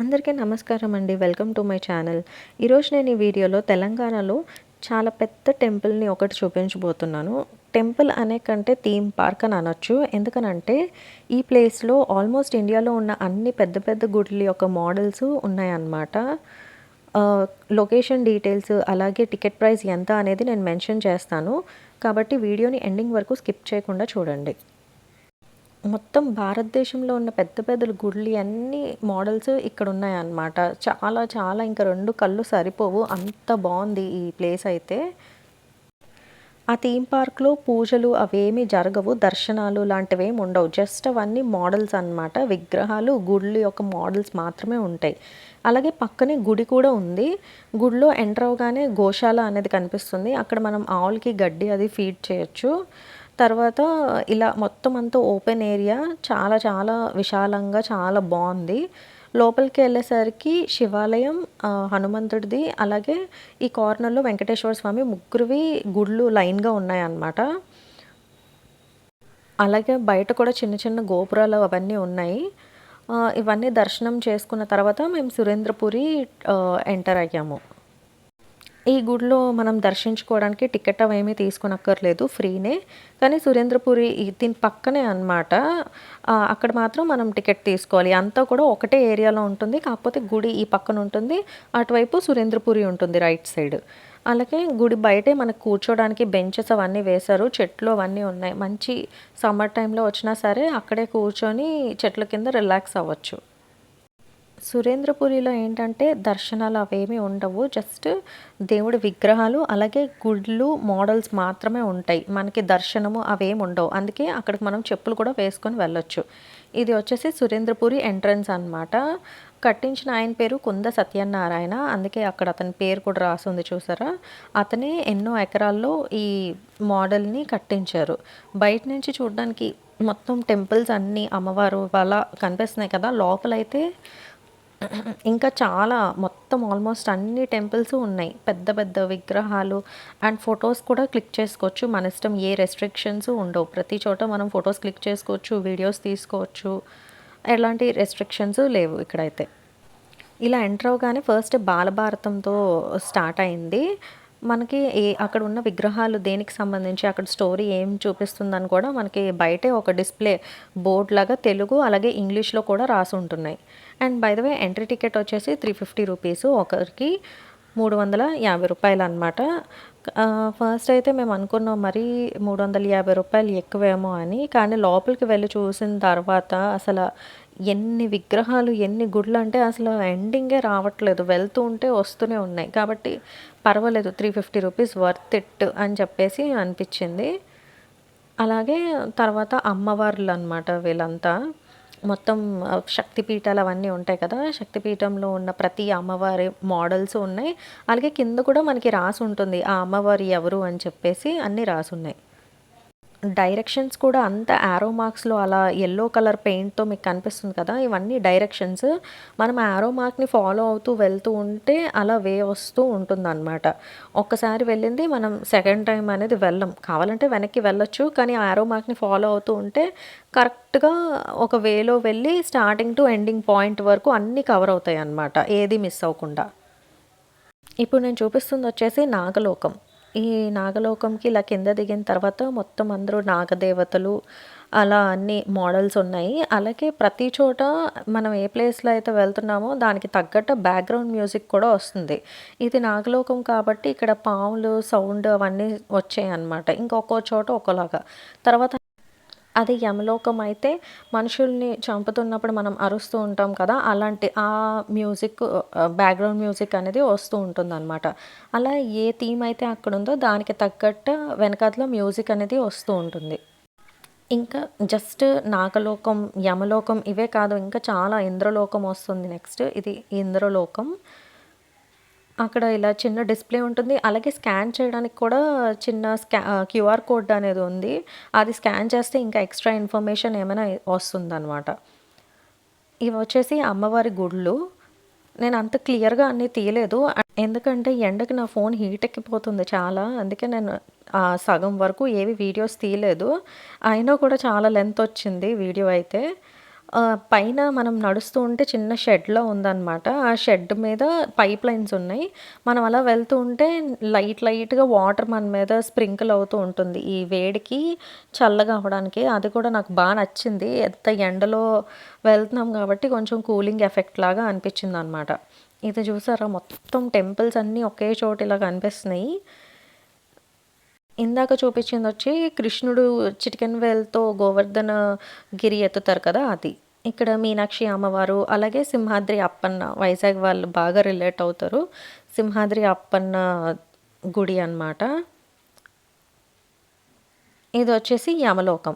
అందరికీ నమస్కారం అండి. Welcome to my channel. ఈరోజు నేను ఈ వీడియోలో తెలంగాణలో చాలా పెద్ద టెంపుల్‌ని ఒకటి చూపించబోతున్నాను. టెంపుల్ అనే కంటే థీమ్ పార్క్ అని అనొచ్చు. ఎందుకనంటే ఈ ప్లేస్‌లో ఆల్మోస్ట్ ఇండియాలో ఉన్న అన్ని పెద్ద పెద్ద గుడుల యొక్క మోడల్స్ ఉన్నాయన్నమాట. ఆహ్, లొకేషన్ డీటెయిల్స్ అలాగే టికెట్ ప్రైస్ ఎంత అనేది నేను మెన్షన్ చేస్తాను. కాబట్టి వీడియోని ఎండింగ్ వరకు స్కిప్ చేయకుండా చూడండి. మొత్తం భారతదేశంలో ఉన్న పెద్ద పెద్ద గుడులు అన్నీ మోడల్స్ ఇక్కడ ఉన్నాయన్నమాట. చాలా చాలా ఇంకా 2 కళ్ళు సరిపోవు. అంత బావుంది ఈ ప్లేస్ అయితే. ఆ థీమ్ పార్క్‌లో పూజలు అవేమీ జరగవు. దర్శనాలు లాంటివేమి ఉండవు. జస్ట్ అవన్నీ మోడల్స్ అన్నమాట. విగ్రహాలు, గుడుల యొక్క మోడల్స్ మాత్రమే ఉంటాయి. అలాగే పక్కనే గుడి కూడా ఉంది. గుడిలో ఎంటర్ అవ్వగానే గోశాల అనేది కనిపిస్తుంది. అక్కడ మనం ఆవులకి గడ్డి అది ఫీడ్ చేయొచ్చు. తర్వాత ఇలా మొత్తం అంతా ఓపెన్ ఏరియా చాలా చాలా విశాలంగా చాలా బావుంది. లోపలికి వెళ్ళేసరికి శివాలయం, హనుమంతుడిది, అలాగే ఈ కార్నర్‌లో వెంకటేశ్వర స్వామి ముగ్గురివి గుడులు లైన్‌గా ఉన్నాయన్నమాట. అలాగే బయట కూడా చిన్న చిన్న గోపురాలు అవన్నీ ఉన్నాయి. ఇవన్నీ దర్శనం చేసుకున్న తర్వాత మేము సురేంద్రపురి ఎంటర్ అయ్యాము. ఈ గుడిలో మనం దర్శించుకోవడానికి టికెట్ అవేమీ తీసుకోనక్కర్లేదు. ఫ్రీనే. కానీ సురేంద్రపురి దీని పక్కనే అనమాట. అక్కడ మాత్రం మనం టికెట్ తీసుకోవాలి. అంతా కూడా ఒకటే ఏరియాలో ఉంటుంది. కాకపోతే గుడి ఈ పక్కన ఉంటుంది. అటువైపు సురేంద్రపురి ఉంటుంది రైట్ సైడ్. అలాగే గుడి బయటే మనకు కూర్చోడానికి బెంచెస్ అవన్నీ వేశారు. చెట్లు అవన్నీ ఉన్నాయి. మంచి సమ్మర్ టైంలో వచ్చినా సరే అక్కడే కూర్చొని చెట్ల కింద రిలాక్స్ అవ్వచ్చు. సురేంద్రపురిలో ఏంటంటే దర్శనాలు అవేమీ ఉండవు. జస్ట్ దేవుడి విగ్రహాలు, అలాగే గుళ్ళు, మోడల్స్ మాత్రమే ఉంటాయి. మనకి దర్శనము అవేమి ఉండవు. అందుకే అక్కడికి మనం చెప్పులు కూడా వేసుకొని వెళ్ళొచ్చు. ఇది వచ్చేసి సురేంద్రపురి ఎంట్రన్స్ అనమాట. కట్టించిన ఆయన పేరు కుంద సత్యనారాయణ. అందుకే అక్కడ అతని పేరు కూడా రాసుంది చూసారా? అతనే ఎన్నో ఎకరాల్లో ఈ మోడల్‌ని కట్టించారు. బయట నుంచి చూడడానికి మొత్తం టెంపుల్స్ అన్నీ అమ్మవారు అలా కనిపిస్తున్నాయి కదా! లోపలైతే ఇంకా చాలా మొత్తం ఆల్మోస్ట్ అన్ని టెంపుల్స్ ఉన్నాయి. పెద్ద పెద్ద విగ్రహాలు అండ్ ఫొటోస్ కూడా క్లిక్ చేసుకోవచ్చు. మన ఇష్టం, ఏ రెస్ట్రిక్షన్స్ ఉండవు. ప్రతి చోట మనం ఫొటోస్ క్లిక్ చేసుకోవచ్చు, వీడియోస్ తీసుకోవచ్చు. ఎలాంటి రెస్ట్రిక్షన్స్ లేవు ఇక్కడైతే. ఇలా ఎంటర్ అవ్వగానే ఫస్ట్ బాలభారతంతో స్టార్ట్ అయింది. మనకి అక్కడ ఉన్న విగ్రహాలు దేనికి సంబంధించి, అక్కడ స్టోరీ ఏం చూపిస్తుందని కూడా మనకి బయటే ఒక డిస్‌ప్లే బోర్డ్ లాగా తెలుగు అలాగే ఇంగ్లీష్‌లో కూడా రాసి ఉంటున్నాయి. And by the way entry ticket వచ్చేసి 350 రూపీస్, ఒకరికి రూ. 350 అనమాట. ఫస్ట్ అయితే మేము అనుకున్నాం మరీ రూ. 350 ఎక్కువేమో అని. కానీ లోపలికి వెళ్ళి చూసిన తర్వాత అసల ఎన్ని విగ్రహాలు, ఎన్ని గుడులంటే అసలు ఎండింగే రావట్లేదు. వెళ్తూ ఉంటే వస్తూనే ఉన్నాయి. కాబట్టి పర్వాలేదు, 350 రూపీస్ వర్త్ ఇట్ అని చెప్పేసి అనిపించింది. అలాగే తర్వాత అమ్మవార్లనమాట వీళ్ళంతా. మొత్తం శక్తిపీఠాలు అవన్నీ ఉంటాయి కదా! శక్తిపీఠంలో ఉన్న ప్రతి అమ్మవారి మోడల్స్ ఉన్నాయి. అలాగే కింద కూడా మనకి రాసుంటుంది. ఆ అమ్మవారు ఎవరు అని చెప్పేసి అన్నీ రాసున్నాయి. డైరెక్షన్స్ కూడా అంత యారో మార్క్స్‌లో అలా యెల్లో కలర్ పెయింట్‌తో మీకు కనిపిస్తుంది కదా! ఇవన్నీ డైరెక్షన్స్. మనం యారో మార్క్‌ని ఫాలో అవుతూ వెళ్తూ ఉంటే అలా వే వస్తూ ఉంటుందనమాట. ఒక్కసారి వెళ్ళింది మనం సెకండ్ టైమ్ అనేది వెళ్ళం. కావాలంటే వెనక్కి వెళ్ళొచ్చు. కానీ ఆ యారో మార్క్‌ని ఫాలో అవుతూ ఉంటే కరెక్ట్‌గా ఒక వేలో వెళ్ళి స్టార్టింగ్ టు ఎండింగ్ పాయింట్ వరకు అన్నీ కవర్ అవుతాయన్నమాట. ఏది మిస్ అవ్వకుండా. ఇప్పుడు నేను చూపిస్తుందొచ్చేసి నాగలోకం. ఈ నాగలోకంకి ఇలా కింద దిగిన తర్వాత మొత్తం అందరూ నాగదేవతలు అలా అన్ని మోడల్స్ ఉన్నాయి. అలాగే ప్రతి చోట మనం ఏ ప్లేస్‌లో అయితే వెళ్తున్నామో దానికి తగ్గట్టు బ్యాక్‌గ్రౌండ్ మ్యూజిక్ కూడా వస్తుంది. ఇది నాగలోకం కాబట్టి ఇక్కడ పాములు సౌండ్ అవన్నీ వచ్చాయన్నమాట. ఇంకా ఒక్కో చోట ఒక్కోలాగా. తర్వాత అదే యమలోకం అయితే మనుషుల్ని చంపుతున్నప్పుడు మనం అరుస్తూ ఉంటాం కదా! అలాంటి మ్యూజిక్, బ్యాక్‌గ్రౌండ్ మ్యూజిక్ అనేది వస్తూ ఉంటుందనమాట. అలా ఏ థీమ్ అయితే అక్కడుందో దానికి తగ్గట్టు వెనకాతల మ్యూజిక్ అనేది వస్తూ ఉంటుంది. ఇంకా జస్ట్ నాగలోకం, యమలోకం ఇవే కాదు, ఇంకా చాలా ఇంద్రలోకం వస్తుంది నెక్స్ట్. ఇది ఇంద్రలోకం. అక్కడ ఇలా చిన్న డిస్‌ప్లే ఉంటుంది. అలాగే స్కాన్ చేయడానికి కూడా చిన్న క్యూఆర్ కోడ్ అనేది ఉంది. అది స్కాన్ చేస్తే ఇంకా ఎక్స్‌ట్రా ఇన్ఫర్మేషన్ ఏమైనా వస్తుందనమాట. ఇవొచ్చేసి అమ్మవారి గుడులు. నేను అంత క్లియర్‌గా అన్నీ తీయలేదు. ఎందుకంటే ఎండకి నా ఫోన్ హీట్ ఎక్కిపోతుంది చాలా. అందుకే నేను సగం వరకు ఏవి వీడియోస్ తీయలేదు. అయినా కూడా చాలా లెంత్ వచ్చింది వీడియో అయితే. పైన మనం నడుస్తూ ఉంటే చిన్న షెడ్‌లా ఉందనమాట. ఆ షెడ్ మీద పైప్ లైన్స్ ఉన్నాయి. మనం అలా వెళ్తూ ఉంటే లైట్‌గా వాటర్ మన మీద స్ప్రింకిల్ అవుతూ ఉంటుంది. ఈ వేడికి చల్లగా అవ్వడానికి. అది కూడా నాకు నచ్చింది. ఎంత ఎండలో వెళ్తున్నాం కాబట్టి కొంచెం కూలింగ్ ఎఫెక్ట్ లాగా అనిపించిందనమాట. ఇది చూసారా, మొత్తం టెంపుల్స్ అన్నీ ఒకే చోట ఇలా కనిపిస్తున్నాయి. ఇందాక చూపించిందొచ్చి కృష్ణుడు చిటికెన వేలుతో గోవర్ధన గిరి ఎత్తుతారు కదా అది. ఇక్కడ మీనాక్షి అమ్మవారు, అలాగే సింహాద్రి అప్పన్న, వైజాగ్ వాళ్ళు బాగా రిలేట్ అవుతారు. సింహాద్రి అప్పన్న గుడి అన్నమాట. ఇది వచ్చేసి యమలోకం.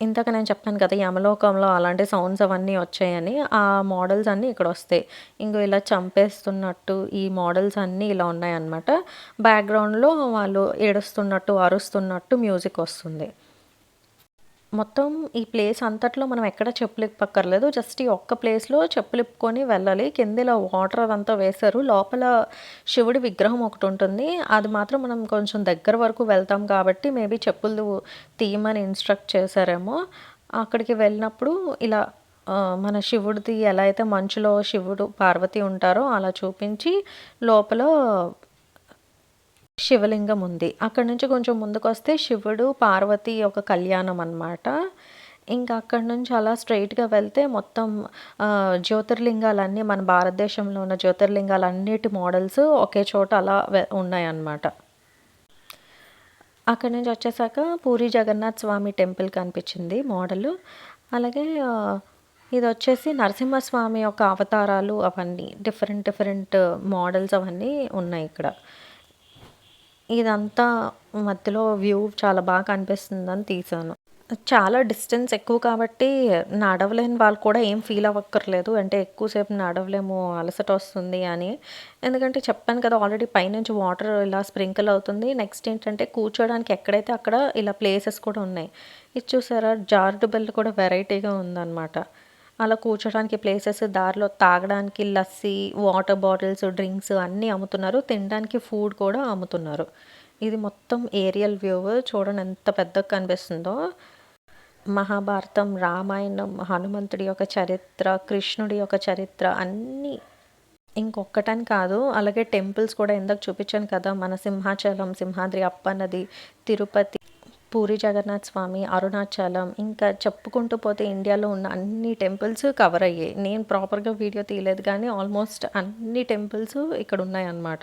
ఇందాక నేను చెప్పాను కదా, యమలోకంలో అలాంటి సౌండ్స్ అవన్నీ వచ్చాయని. ఆ మోడల్స్ అన్నీ ఇక్కడొస్తాయి. ఇంగో ఇలా చంపేస్తున్నట్టు ఈ మోడల్స్ అన్నీ ఇలా ఉన్నాయన్నమాట. బ్యాక్‌గ్రౌండ్‌లో వాళ్ళు ఏడుస్తున్నట్టు, అరుస్తున్నట్టు మ్యూజిక్ వస్తుంది. మొత్తం ఈ ప్లేస్ అంతట్లో మనం ఎక్కడ చెప్పులిప్పక్కర్లేదు. జస్ట్ ఈ ఒక్క ప్లేస్‌లో చెప్పులిప్పుకొని వెళ్ళాలి. కింద ఇలా వాటర్ అదంతా వేశారు. లోపల శివుడి విగ్రహం ఒకటుంటుంది. అది మాత్రం మనం కొంచెం దగ్గర వరకు వెళ్తాం కాబట్టి మేబీ చెప్పులు తీయమని ఇన్‌స్ట్రక్ట్ చేశారేమో. అక్కడికి వెళ్ళినప్పుడు ఇలా మన శివుడిది ఎలా అయితే మంచులో శివుడు, పార్వతి ఉంటారో అలా చూపించి లోపల శివలింగం ఉంది. అక్కడి నుంచి కొంచెం ముందుకొస్తే శివుడు, పార్వతి ఒక కళ్యాణం అనమాట. ఇంకా అక్కడి నుంచి అలా స్ట్రెయిట్‌గా వెళ్తే మొత్తం జ్యోతిర్లింగాలన్నీ, మన భారతదేశంలో ఉన్న జ్యోతిర్లింగాలన్నిటి మోడల్స్ ఒకే చోట అలా ఉన్నాయన్నమాట. అక్కడి నుంచి వచ్చేసాక పూరి జగన్నాథ్ స్వామి టెంపుల్ కనిపించింది మోడలు. అలాగే ఇదొచ్చేసి నరసింహస్వామి యొక్క అవతారాలు అవన్నీ డిఫరెంట్ మోడల్స్ అవన్నీ ఉన్నాయి ఇక్కడ. ఇదంతా మధ్యలో వ్యూ చాలా బాగా కనిపిస్తుందని తీశాను. చాలా డిస్టెన్స్ ఎక్కువ కాబట్టి నడవలేని వాళ్ళు కూడా ఏం ఫీల్ అవ్వక్కర్లేదు. అంటే ఎక్కువసేపు నడవలేము, అలసట వస్తుంది అని. ఎందుకంటే చెప్పాను కదా, ఆల్రెడీ పైనుంచి వాటర్ ఇలా స్ప్రింకిల్ అవుతుంది. నెక్స్ట్ ఏంటంటే కూర్చోడానికి ఎక్కడైతే అక్కడ ఇలా ప్లేసెస్ కూడా ఉన్నాయి. ఇది చూసారా, జారుడు బల్ల కూడా వెరైటీగా ఉందన్నమాట. అలా కూర్చోడానికి ప్లేసెస్, దారిలో తాగడానికి లస్సీ, వాటర్ బాటిల్స్, డ్రింక్స్ అన్నీ అమ్ముతున్నారు. తినడానికి ఫుడ్ కూడా అమ్ముతున్నారు. ఇది మొత్తం ఏరియల్ వ్యూ. చూడండి ఎంత పెద్దగా కనిపిస్తుందో. మహాభారతం, రామాయణం, హనుమంతుడి యొక్క చరిత్ర, కృష్ణుడి యొక్క చరిత్ర అన్నీ ఇంకొక్కటని కాదు. అలాగే టెంపుల్స్ కూడా ఇందాక చూపించాను కదా, మన సింహాచలం, సింహాద్రి అప్పన్నది, తిరుపతి, పూరి జగన్నాథ్ స్వామి, అరుణాచలం, ఇంకా చెప్పుకుంటూ పోతే ఇండియాలో ఉన్న అన్ని టెంపుల్స్ కవర్ అయ్యాయి. నేను ప్రాపర్‌గా వీడియో తీయలేదు కానీ ఆల్మోస్ట్ అన్ని టెంపుల్స్ ఇక్కడ ఉన్నాయన్నమాట.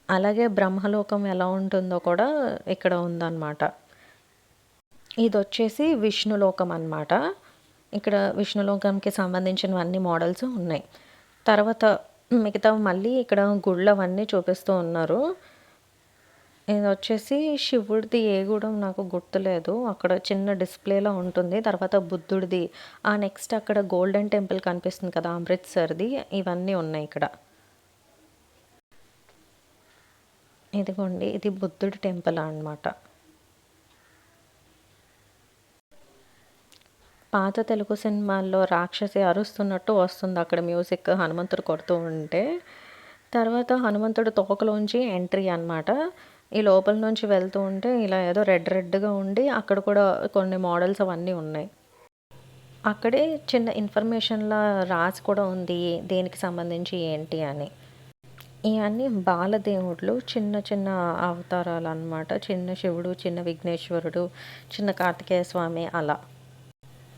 అలాగే బ్రహ్మలోకం ఎలా ఉంటుందో కూడా ఇక్కడ ఉందన్నమాట. ఇదొచ్చేసి విష్ణులోకం అన్నమాట. ఇక్కడ విష్ణులోకంకి సంబంధించినవన్నీ మోడల్స్ ఉన్నాయి. తర్వాత మిగతావి మళ్ళీ ఇక్కడ గుళ్ళవన్నీ చూపిస్తూ ఉన్నారు. ఇదొచ్చేసి శివుడిది ఏ గుడో నాకు గుర్తులేదు. అక్కడ చిన్న డిస్‌ప్లేలో ఉంటుంది. తర్వాత బుద్ధుడిది, నెక్స్ట్ అక్కడ గోల్డెన్ టెంపుల్ కనిపిస్తుంది కదా, అమృత్‌సర్‌ది, ఇవన్నీ ఉన్నాయి ఇక్కడ. ఇదిగోండి, ఇది బుద్ధుడి టెంపుల్ అన్నమాట. పాత తెలుగు సినిమాల్లో రాక్షసి అరుస్తున్నట్టు వస్తుంది అక్కడ మ్యూజిక్, హనుమంతుడు కొడుతూ ఉంటే. తర్వాత హనుమంతుడు తోకలోంచి ఎంట్రీ అన్నమాట. ఈ లోపల నుంచి వెళ్తూ ఉంటే ఇలా ఏదో రెడ్‌గా ఉండి అక్కడ కూడా కొన్ని మోడల్స్ అవన్నీ ఉన్నాయి. అక్కడే చిన్న ఇన్ఫర్మేషన్‌లా రాసి కూడా ఉంది, దేనికి సంబంధించి ఏంటి అని. ఇవన్నీ బాలదేవుళ్ళు, చిన్న చిన్న అవతారాలన్నమాట. చిన్న శివుడు, చిన్న విఘ్నేశ్వరుడు, చిన్న కార్తికేయ స్వామి అలా.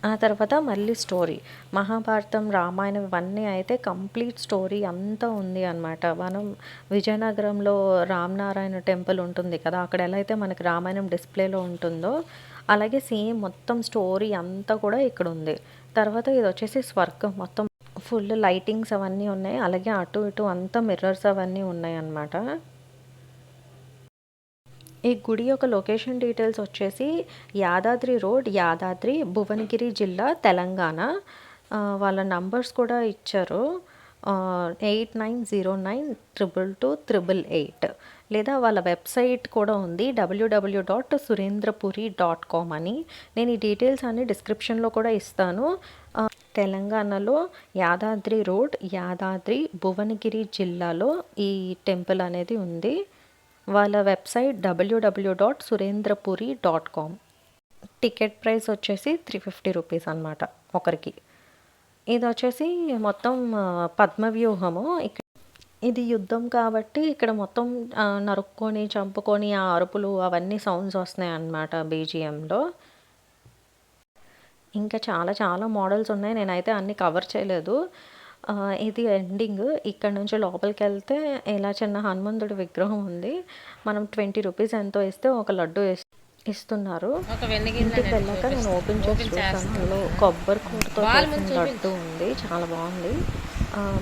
ఆ తర్వాత మళ్ళీ స్టోరీ. మహాభారతం, రామాయణం ఇవన్నీ అయితే కంప్లీట్ స్టోరీ అంతా ఉంది అనమాట. మనం విజయనగరంలో రామనారాయణ టెంపుల్ ఉంటుంది కదా, అక్కడ ఎలా అయితే మనకి రామాయణం డిస్‌ప్లేలో ఉంటుందో అలాగే సేమ్ మొత్తం స్టోరీ అంతా కూడా ఇక్కడ ఉంది. తర్వాత ఇదొచ్చేసి స్వర్గం. మొత్తం ఫుల్ లైటింగ్స్ అవన్నీ ఉన్నాయి. అలాగే అటు ఇటు అంతా మిర్రర్స్ అవన్నీ ఉన్నాయన్నమాట. ఈ గుడి యొక్క లొకేషన్ డీటెయిల్స్ వచ్చేసి యాదాద్రి రోడ్, యాదాద్రి, భువనగిరి జిల్లా, తెలంగాణ. వాళ్ళ నంబర్స్ కూడా ఇచ్చారు. 8909222888 లేదా వాళ్ళ వెబ్సైట్ కూడా ఉంది, www.surendrapuri.com అని. నేను ఈ డీటెయిల్స్ అన్ని డిస్క్రిప్షన్లో కూడా ఇస్తాను. తెలంగాణలో యాదాద్రి రోడ్, యాదాద్రి, భువనగిరి జిల్లాలో ఈ టెంపుల్ అనేది ఉంది. వాళ్ళ వెబ్సైట్ www.surendrapuri.com. టికెట్ ప్రైస్ వచ్చేసి 350 రూపీస్ అనమాట ఒకరికి. ఇది వచ్చేసి మొత్తం పద్మవ్యూహము. ఇది యుద్ధం కాబట్టి ఇక్కడ మొత్తం నరుక్కొని చంపుకొని ఆ అరుపులు అవన్నీ సౌండ్స్ వస్తున్నాయి అన్నమాట బీజిఎంలో. ఇంకా చాలా చాలా మోడల్స్ ఉన్నాయి, నేనైతే అన్నీ కవర్ చేయలేదు. ఇది ఎండింగ్. ఇక్కడ నుంచి లోపలికెళ్తే ఇలా చిన్న హనుమంతుడి విగ్రహం ఉంది. మనం 20 రూపీస్ ఎంతో ఇస్తే ఒక లడ్డు ఇస్తున్నారు. ఇంటికి వెళ్ళాక నేను ఓపెన్ చేసి చూసాను, అందులో కొబ్బరి కూరతో చేసిన లడ్డు ఉంది, చాలా బాగుంది.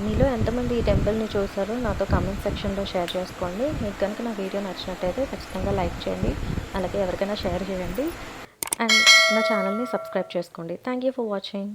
మీలో ఎంతమంది ఈ టెంపుల్ని చూసారో నాతో కామెంట్ సెక్షన్లో షేర్ చేసుకోండి. మీకు కనుక నా వీడియో నచ్చినట్టయితే ఖచ్చితంగా లైక్ చేయండి, అలాగే ఎవరికైనా షేర్ చేయండి అండ్ నా ఛానల్ని సబ్స్క్రైబ్ చేసుకోండి. Thank you for watching.